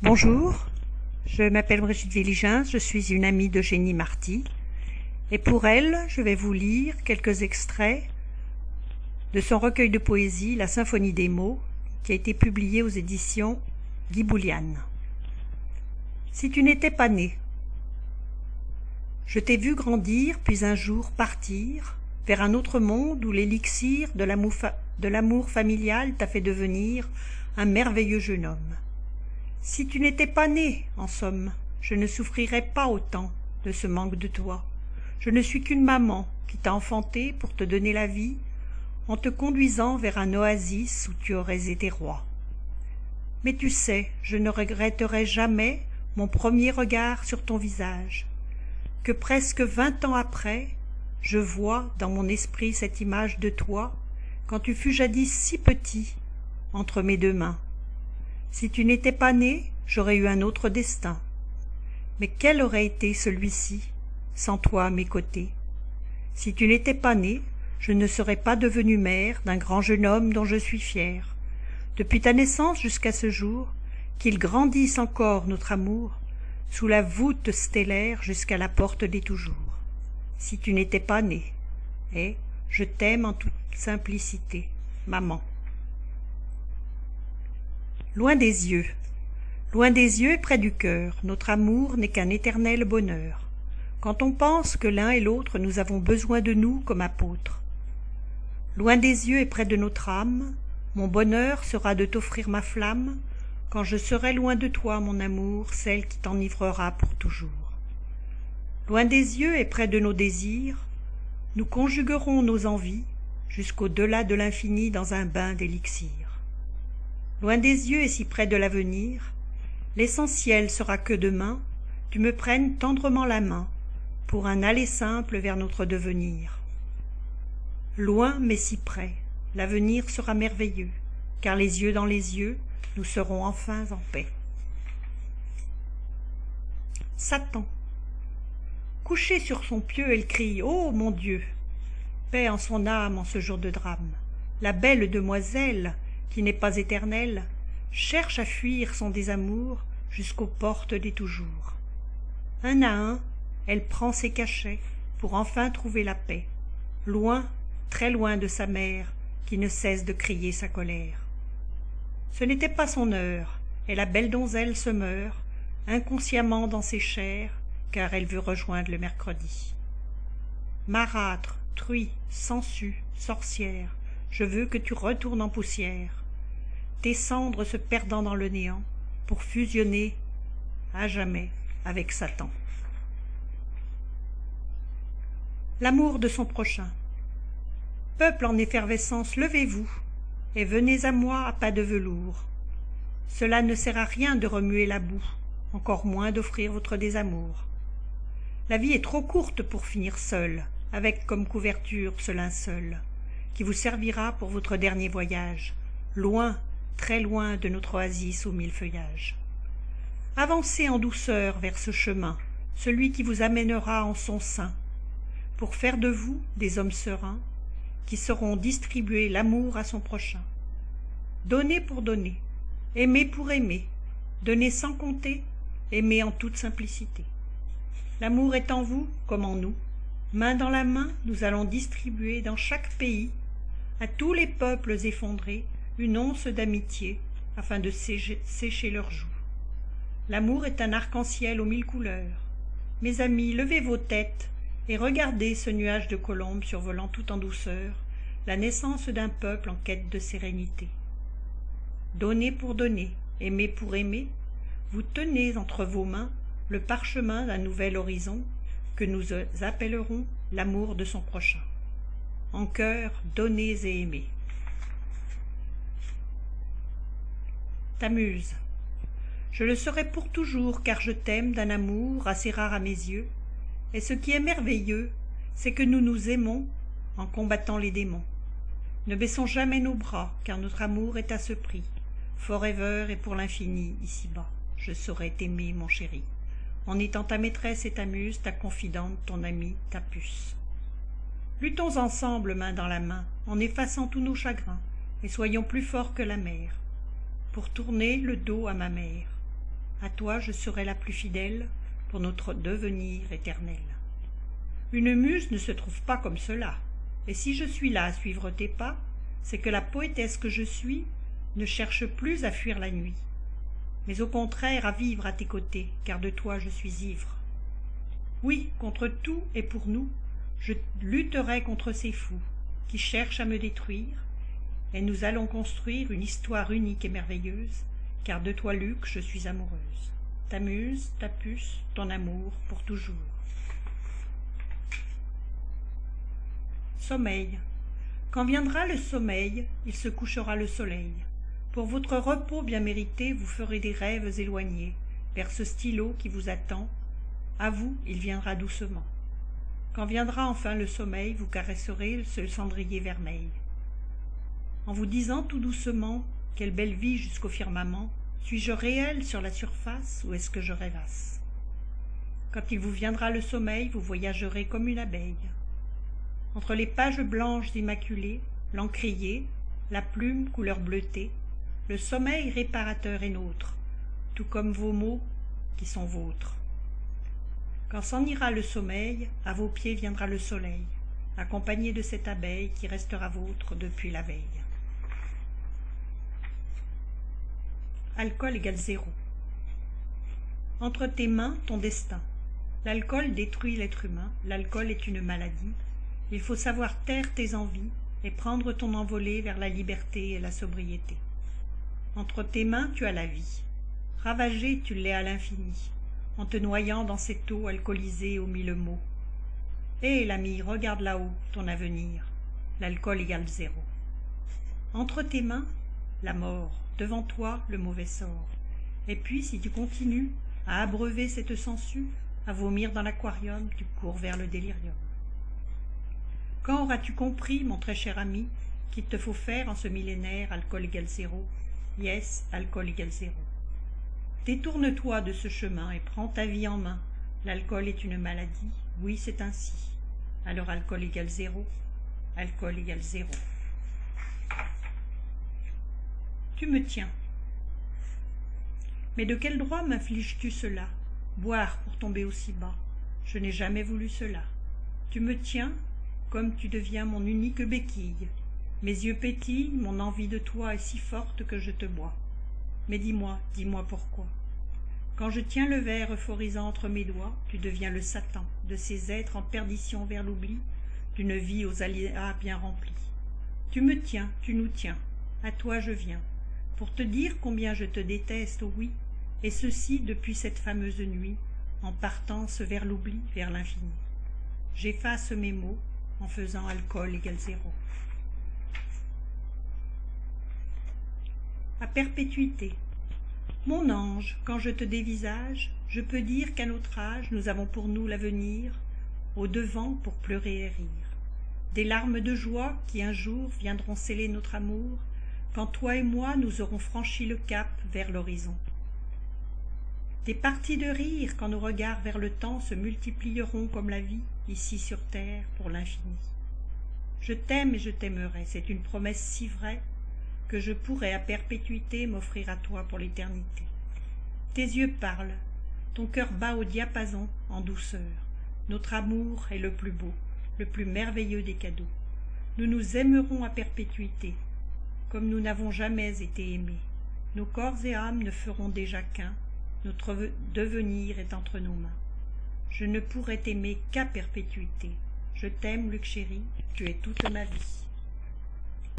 Bonjour, je m'appelle Brigitte Villigins, je suis une amie d'Eugénie Marty et pour elle, je vais vous lire quelques extraits de son recueil de poésie La Symphonie des mots qui a été publié aux éditions Guy Bouliane. Si tu n'étais pas né. Je t'ai vu grandir puis un jour partir vers un autre monde où l'élixir de l'amour familial t'a fait devenir un merveilleux jeune homme. Si tu n'étais pas né, en somme, je ne souffrirais pas autant de ce manque de toi. Je ne suis qu'une maman qui t'a enfanté pour te donner la vie, en te conduisant vers un oasis où tu aurais été roi. Mais tu sais, je ne regretterai jamais mon premier regard sur ton visage, que presque 20 ans après, je vois dans mon esprit cette image de toi, quand tu fus jadis si petit, entre mes deux mains. Si tu n'étais pas né, j'aurais eu un autre destin. Mais quel aurait été celui-ci, sans toi à mes côtés? Si tu n'étais pas né, je ne serais pas devenue mère d'un grand jeune homme dont je suis fière. Depuis ta naissance jusqu'à ce jour, qu'il grandisse encore notre amour, sous la voûte stellaire jusqu'à la porte des toujours. Si tu n'étais pas né, et je t'aime en toute simplicité, maman. Loin des yeux et près du cœur, notre amour n'est qu'un éternel bonheur, quand on pense que l'un et l'autre nous avons besoin de nous comme apôtres. Loin des yeux et près de notre âme, mon bonheur sera de t'offrir ma flamme, quand je serai loin de toi, mon amour, celle qui t'enivrera pour toujours. Loin des yeux et près de nos désirs, nous conjuguerons nos envies, jusqu'au-delà de l'infini dans un bain d'élixir. Loin des yeux et si près de l'avenir, l'essentiel sera que demain, tu me prennes tendrement la main, pour un aller simple vers notre devenir. Loin mais si près, l'avenir sera merveilleux, car les yeux dans les yeux, nous serons enfin en paix. Satan. Couchée sur son pieu, elle crie « Oh, mon Dieu !» Paix en son âme en ce jour de drame. La belle demoiselle, qui n'est pas éternelle, cherche à fuir son désamour jusqu'aux portes des toujours. Un à un, elle prend ses cachets pour enfin trouver la paix, loin, très loin de sa mère, qui ne cesse de crier sa colère. Ce n'était pas son heure, et la belle donzelle se meurt, inconsciemment dans ses chairs, car elle veut rejoindre le mercredi. Marâtre, truie, sangsue, sorcière, je veux que tu retournes en poussière, tes cendres se perdant dans le néant, pour fusionner à jamais avec Satan. L'amour de son prochain. Peuple en effervescence, levez-vous, et venez à moi à pas de velours. Cela ne sert à rien de remuer la boue, encore moins d'offrir votre désamour. La vie est trop courte pour finir seule, avec comme couverture ce linceul, qui vous servira pour votre dernier voyage, loin, très loin de notre oasis aux mille feuillages. Avancez en douceur vers ce chemin, celui qui vous amènera en son sein, pour faire de vous des hommes sereins, qui sauront distribuer l'amour à son prochain. Donnez pour donner, aimez pour aimer, donnez sans compter, aimez en toute simplicité. L'amour est en vous comme en nous, main dans la main, nous allons distribuer dans chaque pays, à tous les peuples effondrés, une once d'amitié, afin de sécher leurs joues. L'amour est un arc-en-ciel aux mille couleurs. Mes amis, levez vos têtes et regardez ce nuage de colombes survolant tout en douceur, la naissance d'un peuple en quête de sérénité. Donnez pour donner, aimer pour aimer, vous tenez entre vos mains le parchemin d'un nouvel horizon que nous appellerons l'amour de son prochain. En cœur, donnez et aimez. T'amuse. Je le serai pour toujours, car je t'aime d'un amour assez rare à mes yeux, et ce qui est merveilleux, c'est que nous nous aimons en combattant les démons. Ne baissons jamais nos bras, car notre amour est à ce prix, forever et pour l'infini, ici-bas, je saurai t'aimer, mon chéri, en étant ta maîtresse et ta muse, ta confidente, ton amie, ta puce. Luttons ensemble, main dans la main, en effaçant tous nos chagrins, et soyons plus forts que la mer, pour tourner le dos à ma mère. À toi je serai la plus fidèle pour notre devenir éternel. Une muse ne se trouve pas comme cela, et si je suis là à suivre tes pas, c'est que la poétesse que je suis ne cherche plus à fuir la nuit, mais au contraire à vivre à tes côtés, car de toi je suis ivre. Oui, contre tout et pour nous, je lutterai contre ces fous qui cherchent à me détruire, et nous allons construire une histoire unique et merveilleuse, car de toi, Luc, je suis amoureuse. Ta muse, ta puce, ton amour pour toujours. Sommeil. Quand viendra le sommeil, il se couchera le soleil. Pour votre repos bien mérité, vous ferez des rêves éloignés vers ce stylo qui vous attend. À vous, il viendra doucement. Quand viendra enfin le sommeil, vous caresserez ce cendrier vermeil. En vous disant tout doucement, quelle belle vie jusqu'au firmament, suis-je réel sur la surface ou est-ce que je rêvasse? Quand il vous viendra le sommeil, vous voyagerez comme une abeille. Entre les pages blanches immaculées, l'encrier, la plume couleur bleutée, le sommeil réparateur est nôtre, tout comme vos mots qui sont vôtres. Quand s'en ira le sommeil, à vos pieds viendra le soleil, accompagné de cette abeille qui restera vôtre depuis la veille. Alcool égale 0. Entre tes mains, ton destin. L'alcool détruit l'être humain, l'alcool est une maladie. Il faut savoir taire tes envies et prendre ton envolée vers la liberté et la sobriété. Entre tes mains, tu as la vie. Ravagée, tu l'es à l'infini, en te noyant dans cette eau alcoolisée aux 1000 mots. Hé, l'ami, regarde là-haut ton avenir. L'alcool égale 0. Entre tes mains, la mort. Devant toi, le mauvais sort. Et puis, si tu continues à abreuver cette sangsue, à vomir dans l'aquarium, tu cours vers le délirium. Quand auras-tu compris, mon très cher ami, qu'il te faut faire en ce millénaire alcool égale 0? Yes, alcool égale 0. Détourne-toi de ce chemin et prends ta vie en main. L'alcool est une maladie, oui, c'est ainsi. Alors alcool égale 0, alcool égale 0. Tu me tiens. Mais de quel droit m'infliges-tu cela? Boire pour tomber aussi bas. Je n'ai jamais voulu cela. Tu me tiens comme tu deviens mon unique béquille. Mes yeux pétillent, mon envie de toi est si forte que je te bois. Mais dis-moi pourquoi. Quand je tiens le verre euphorisant entre mes doigts, tu deviens le Satan de ces êtres en perdition vers l'oubli, d'une vie aux aléas bien remplis. Tu me tiens, tu nous tiens, à toi je viens, pour te dire combien je te déteste, oh oui, et ceci depuis cette fameuse nuit, en partance vers l'oubli, vers l'infini. J'efface mes mots en faisant alcool égale 0. À perpétuité. Mon ange, quand je te dévisage, je peux dire qu'à notre âge, nous avons pour nous l'avenir, au devant pour pleurer et rire. Des larmes de joie qui un jour viendront sceller notre amour, quand toi et moi nous aurons franchi le cap vers l'horizon. Des parties de rire quand nos regards vers le temps se multiplieront comme la vie, ici sur terre, pour l'infini. Je t'aime et je t'aimerai, c'est une promesse si vraie que je pourrais à perpétuité m'offrir à toi pour l'éternité. Tes yeux parlent, ton cœur bat au diapason en douceur. Notre amour est le plus beau, le plus merveilleux des cadeaux. Nous nous aimerons à perpétuité, comme nous n'avons jamais été aimés. Nos corps et âmes ne feront déjà qu'un, notre devenir est entre nos mains. Je ne pourrais t'aimer qu'à perpétuité. Je t'aime, Luc chéri, tu es toute ma vie.